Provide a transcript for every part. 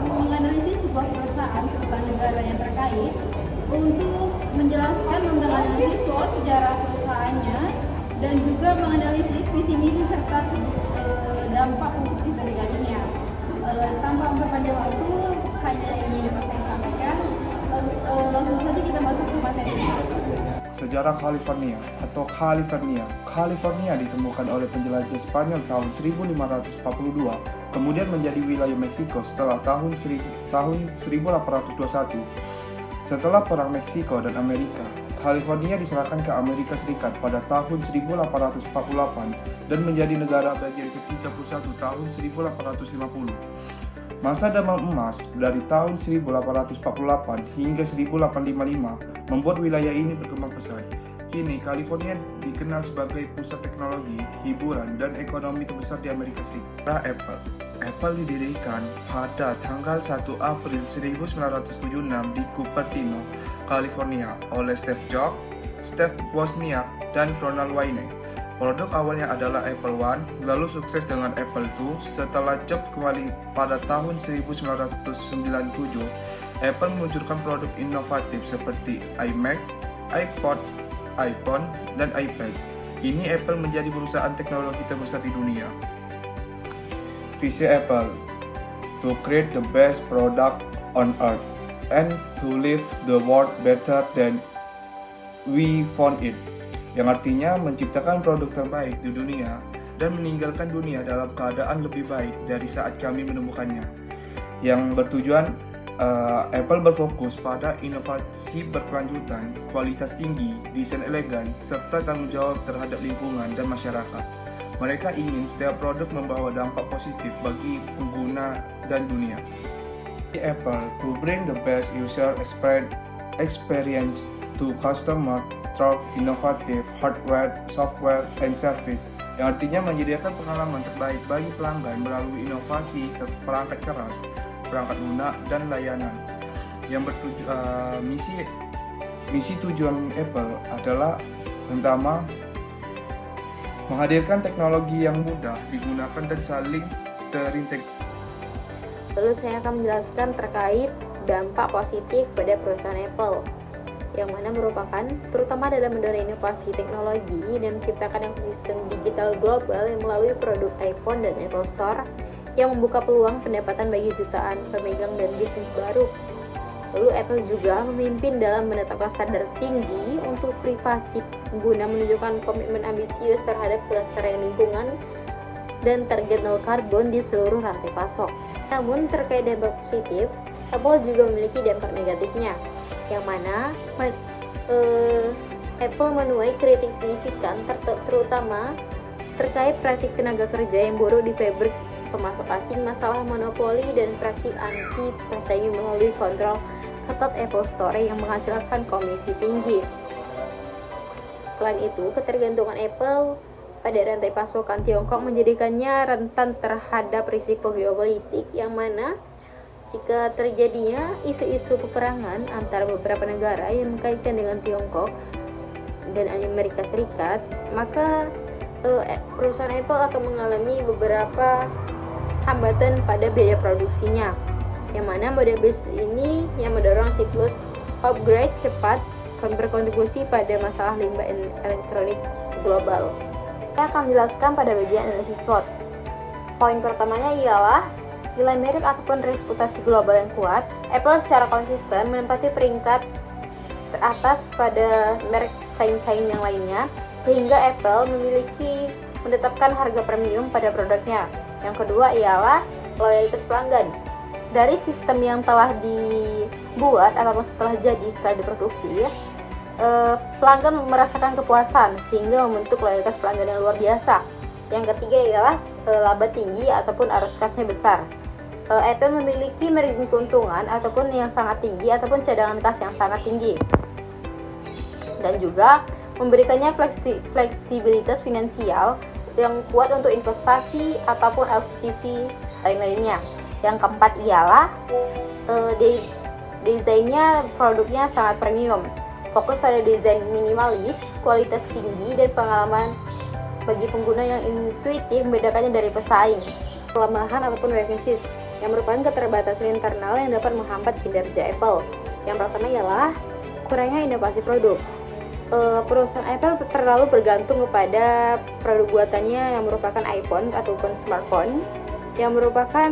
menganalisis sebuah perusahaan serta negara yang terkait untuk menjelaskan tentang analisis soal sejarah perusahaannya dan juga menganalisis visi misi serta dampak positif dan negatifnya. Tanpa memperpanjang waktu, hanya ini dapat saya sampaikan. Langsung saja kita masuk ke materinya. Sejarah California atau California. California ditemukan oleh penjelajah Spanyol tahun 1542, kemudian menjadi wilayah Meksiko setelah tahun 1821. Setelah Perang Meksiko dan Amerika, California diserahkan ke Amerika Serikat pada tahun 1848 dan menjadi negara bagian ke-31 tahun 1850. Masa damang emas dari tahun 1848 hingga 1855 membuat wilayah ini berkembang pesat. Kini, California dikenal sebagai pusat teknologi, hiburan, dan ekonomi terbesar di Amerika Serikat. Apple didirikan pada tanggal 1 April 1976 di Cupertino, California oleh Steve Jobs, Steve Wozniak, dan Ronald Wayne. Produk awalnya adalah Apple I, lalu sukses dengan Apple II. Setelah Jobs kembali pada tahun 1997, Apple meluncurkan produk inovatif seperti iMac, iPod, iPhone, dan iPad. Kini Apple menjadi perusahaan teknologi terbesar di dunia. Visi Apple: to create the best product on earth and to leave the world better than we found it. Yang artinya menciptakan produk terbaik di dunia dan meninggalkan dunia dalam keadaan lebih baik dari saat kami menemukannya. Yang bertujuan, Apple berfokus pada inovasi berkelanjutan, kualitas tinggi, desain elegan, serta tanggung jawab terhadap lingkungan dan masyarakat. Mereka ingin setiap produk membawa dampak positif bagi pengguna dan dunia. Apple to bring the best user experience to customer through innovative hardware, software, and service, yang artinya menyediakan pengalaman terbaik bagi pelanggan melalui inovasi perangkat keras, perangkat lunak, dan layanan. Yang misi tujuan Apple adalah pertama, menghadirkan teknologi yang mudah digunakan dan saling terintegrasi. Lalu saya akan menjelaskan terkait dampak positif pada perusahaan Apple, yang mana merupakan terutama dalam mendorong inovasi teknologi dan menciptakan ekosistem digital global yang melalui produk iPhone dan Apple Store yang membuka peluang pendapatan bagi jutaan pemegang dan bisnis baru. Lalu Apple juga memimpin dalam menetapkan standar tinggi untuk privasi guna menunjukkan komitmen ambisius terhadap kelestarian lingkungan dan target nol karbon di seluruh rantai pasok. Namun terkait dampak positif, Apple juga memiliki dampak negatifnya, yang mana Apple menuai kritik signifikan terutama terkait praktik tenaga kerja yang buruk di pabrik pemasok asing, masalah monopoli, dan praktik anti persaingan melalui kontrol ketat Apple Store yang menghasilkan komisi tinggi. Selain itu, ketergantungan Apple pada rantai pasokan Tiongkok menjadikannya rentan terhadap risiko geopolitik, yang mana jika terjadinya isu-isu peperangan antara beberapa negara yang mengkaitkan dengan Tiongkok dan Amerika Serikat, maka perusahaan Apple akan mengalami beberapa hambatan pada biaya produksinya, yang mana model bisnis ini yang mendorong siklus upgrade cepat berkontribusi pada masalah limbah elektronik global. Saya akan menjelaskan pada bagian analisis SWOT. Poin pertamanya ialah nilai merek ataupun reputasi global yang kuat. Apple secara konsisten menempati peringkat teratas pada merek saing-saing yang lainnya, sehingga Apple menetapkan harga premium pada produknya. Yang kedua ialah loyalitas pelanggan. Dari sistem yang telah dibuat ataupun setelah diproduksi, pelanggan merasakan kepuasan sehingga membentuk loyalitas pelanggan yang luar biasa. Yang ketiga ialah laba tinggi ataupun arus kasnya besar. Apple memiliki margin keuntungan ataupun yang sangat tinggi ataupun cadangan kas yang sangat tinggi, dan juga memberikannya fleksibilitas finansial yang kuat untuk investasi ataupun akuisisi lain-lainnya. Yang keempat ialah desainnya produknya sangat premium, fokus pada desain minimalis, kualitas tinggi, dan pengalaman bagi pengguna yang intuitif membedakannya dari pesaing. Kelemahan ataupun weaknesses. yang merupakan keterbatasan internal yang dapat menghambat kinerja Apple. Yang pertama ialah kurangnya inovasi produk. Perusahaan Apple terlalu bergantung kepada produk buatannya yang merupakan iPhone ataupun smartphone, yang merupakan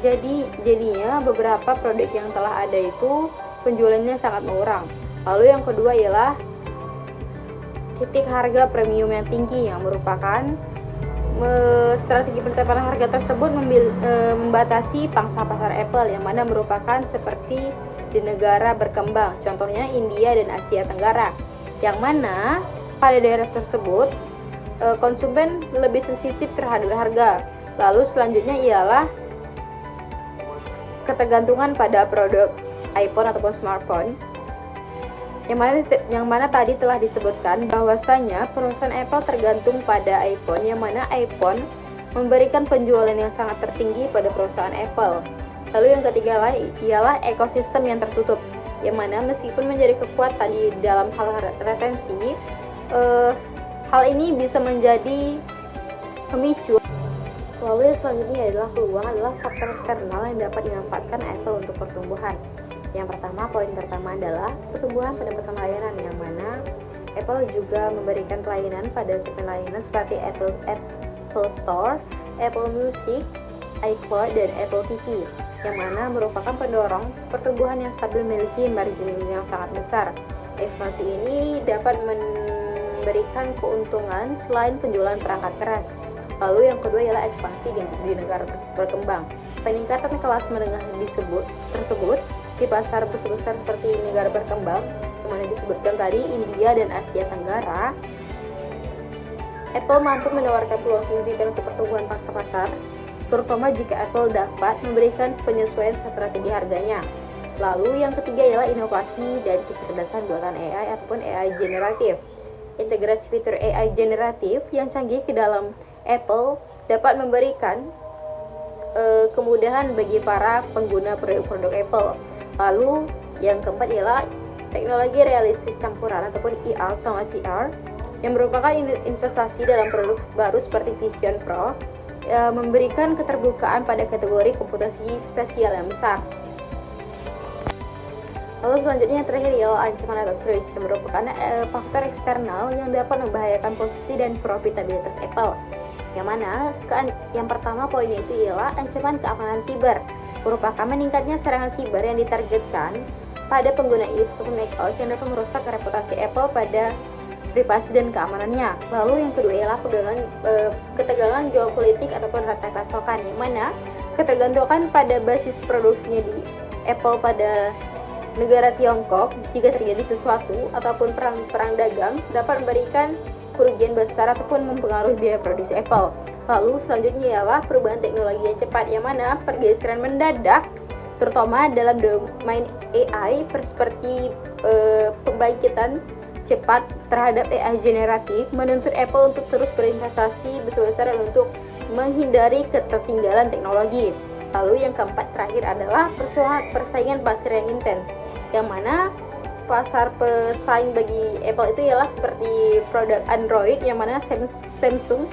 jadinya beberapa produk yang telah ada itu penjualannya sangat mengurang. Lalu yang kedua ialah titik harga premium yang tinggi, yang merupakan strategi penetapan harga tersebut membatasi pangsa pasar Apple, yang mana merupakan seperti di negara berkembang, contohnya India dan Asia Tenggara, yang mana pada daerah tersebut konsumen lebih sensitif terhadap harga. Lalu selanjutnya ialah ketergantungan pada produk iPhone ataupun smartphone, yang mana tadi telah disebutkan bahwasanya perusahaan Apple tergantung pada iPhone, yang mana iPhone memberikan penjualan yang sangat tertinggi pada perusahaan Apple. Lalu yang ketiga ialah ekosistem yang tertutup, yang mana meskipun menjadi kekuatan di dalam hal retensi, hal ini bisa menjadi pemicu. Lalu yang selanjutnya adalah faktor eksternal yang dapat dimanfaatkan Apple untuk pertumbuhan. Yang pertama, poin pertama adalah pertumbuhan pendapatan layanan, yang mana Apple juga memberikan pelayanan pada segmen layanan seperti Apple Store, Apple Music, iCloud, dan Apple TV, yang mana merupakan pendorong pertumbuhan yang stabil memiliki margin yang sangat besar. Ekspansi ini dapat memberikan keuntungan selain penjualan perangkat keras. Lalu yang kedua ialah ekspansi di negara berkembang. Peningkatan kelas menengah tersebut di pasar besar seperti negara berkembang, yang mana disebutkan tadi India dan Asia Tenggara, Apple mampu menawarkan peluang signifikan untuk pertumbuhan pangsa pasar, terutama jika Apple dapat memberikan penyesuaian strategi harganya. Lalu yang ketiga ialah inovasi dan kecerdasan buatan AI ataupun AI generatif. Integrasi fitur AI generatif yang canggih ke dalam Apple dapat memberikan kemudahan bagi para pengguna produk-produk Apple. Lalu yang keempat ialah teknologi realistis campuran ataupun AR sama VR, yang merupakan investasi dalam produk baru seperti Vision Pro, memberikan keterbukaan pada kategori komputasi spesial yang besar. Lalu selanjutnya yang terakhir ialah ancaman atau threat, yang merupakan faktor eksternal yang dapat membahayakan posisi dan profitabilitas Apple. Yang mana yang pertama poinnya itu ialah ancaman keamanan siber, merupakan meningkatnya serangan siber yang ditargetkan pada pengguna iOS ataupun macOS yang dapat merusak reputasi Apple pada privasi dan keamanannya. Lalu yang kedua ialah ketegangan geopolitik ataupun rantai pasokan, yang mana ketergantungan pada basis produksinya di Apple pada negara Tiongkok jika terjadi sesuatu ataupun perang dagang dapat memberikan kerugian besar ataupun mempengaruhi biaya produksi Apple. Lalu selanjutnya ialah perubahan teknologi yang cepat, yang mana pergeseran mendadak terutama dalam domain AI seperti pembangkitan cepat terhadap AI generatif menuntut Apple untuk terus berinvestasi besar-besaran untuk menghindari ketertinggalan teknologi. Lalu yang keempat terakhir adalah persaingan pasar yang intens, yang mana pasar pesaing bagi Apple itu ialah seperti produk Android, yang mana Samsung,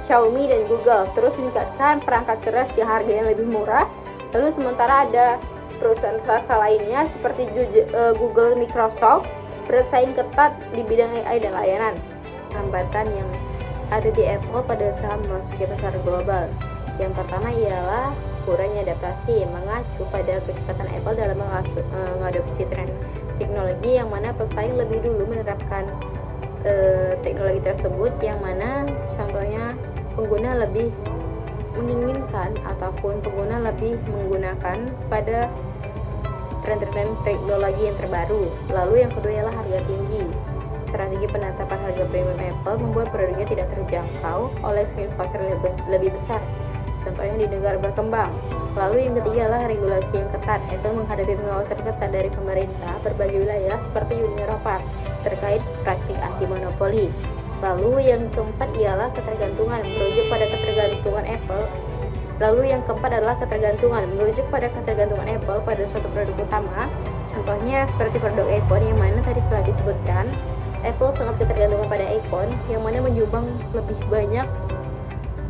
Xiaomi, dan Google terus meningkatkan perangkat keras yang harganya lebih murah. Lalu sementara ada perusahaan swasta lainnya seperti Google, Microsoft bersaing ketat di bidang AI dan layanan. Hambatan yang ada di Apple pada saat memasuki pasar global. Yang pertama ialah kurangnya adaptasi, mengacu pada kecepatan Apple dalam mengadopsi tren teknologi, yang mana pesaing lebih dulu menerapkan teknologi tersebut, yang mana contohnya pengguna lebih menginginkan ataupun pengguna lebih menggunakan pada tren-tren teknologi yang terbaru. Lalu yang kedua ialah harga tinggi. Strategi penetapan harga premium Apple membuat produknya tidak terjangkau oleh segmen pasar lebih besar, contohnya di negara berkembang. Lalu yang ketiga adalah regulasi yang ketat. Apple menghadapi pengawasan ketat dari pemerintah berbagai wilayah seperti Uni Eropa terkait praktik anti monopoli. Lalu yang keempat ialah ketergantungan, merujuk pada ketergantungan Apple. Lalu yang keempat adalah ketergantungan, merujuk pada ketergantungan Apple pada suatu produk utama. Contohnya seperti produk iPhone, yang mana tadi telah disebutkan Apple sangat ketergantungan pada iPhone, yang mana menyumbang lebih banyak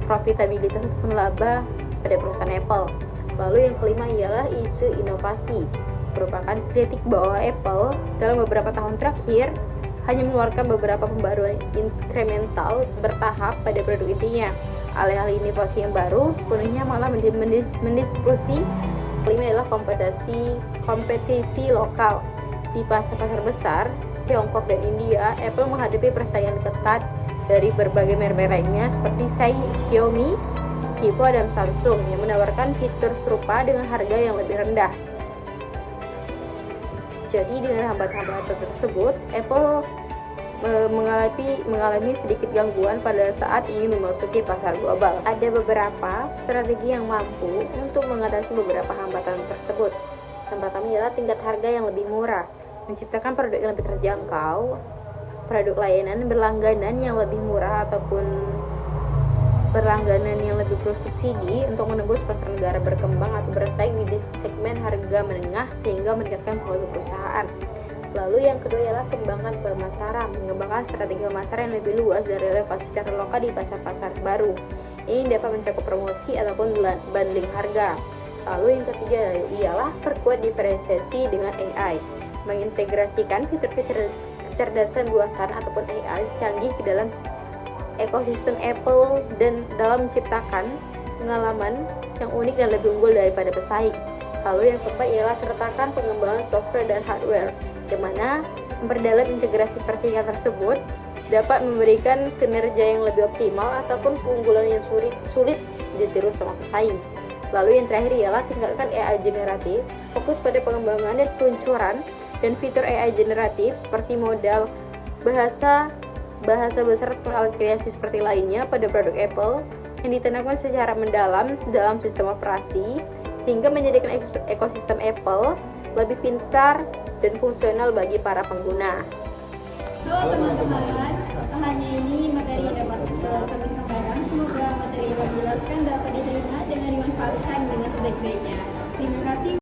profitabilitas ataupun laba pada perusahaan Apple. Lalu yang kelima ialah isu inovasi, merupakan kritik bahwa Apple dalam beberapa tahun terakhir hanya mengeluarkan beberapa pembaruan inkremental bertahap pada produk intinya. Alih-alih inovasi yang baru, sepenuhnya malah mendiskusi. Kelima adalah kompetisi lokal. Di pasar-pasar besar, Tiongkok dan India, Apple menghadapi persaingan ketat dari berbagai merek lainnya seperti Xiaomi, Vivo, dan Samsung yang menawarkan fitur serupa dengan harga yang lebih rendah. Jadi dengan hambatan-hambatan tersebut, Apple mengalami sedikit gangguan pada saat ingin memasuki pasar global. Ada beberapa strategi yang mampu untuk mengatasi beberapa hambatan tersebut. Yang pertama adalah tingkat harga yang lebih murah, menciptakan produk yang lebih terjangkau, produk layanan berlangganan yang lebih murah ataupun berlangganan yang lebih bersubsidi untuk menembus pasar negara berkembang atau bersaing di segmen harga menengah sehingga meningkatkan volume perusahaan. Lalu yang kedua ialah kembangkan pemasaran, mengembangkan strategi pemasaran yang lebih luas dan relevan secara lokal di pasar-pasar baru. Ini dapat mencakup promosi ataupun bundling harga. Lalu yang ketiga ialah perkuat diferensiasi dengan AI, mengintegrasikan fitur-fitur kecerdasan buatan ataupun AI canggih ke dalam ekosistem Apple dan dalam menciptakan pengalaman yang unik dan lebih unggul daripada pesaing. Lalu yang keempat ialah sertakan pengembangan software dan hardware, di mana memperdalam integrasi vertikal tersebut dapat memberikan kinerja yang lebih optimal ataupun keunggulan yang sulit ditiru sama pesaing. Lalu yang terakhir ialah tingkatkan AI generatif, fokus pada pengembangan dan peluncuran dan fitur AI generatif seperti modal bahasa besar ataupun alat kreasi seperti lainnya pada produk Apple yang ditanamkan secara mendalam dalam sistem operasi sehingga menjadikan ekosistem Apple lebih pintar dan fungsional bagi para pengguna. Halo teman-teman, hanya ini materi yang dapat kami sampaikan. Semoga materi yang kami jelaskan dapat diterima dengan dimanfaatkan dengan sebaik-baiknya. Terima kasih.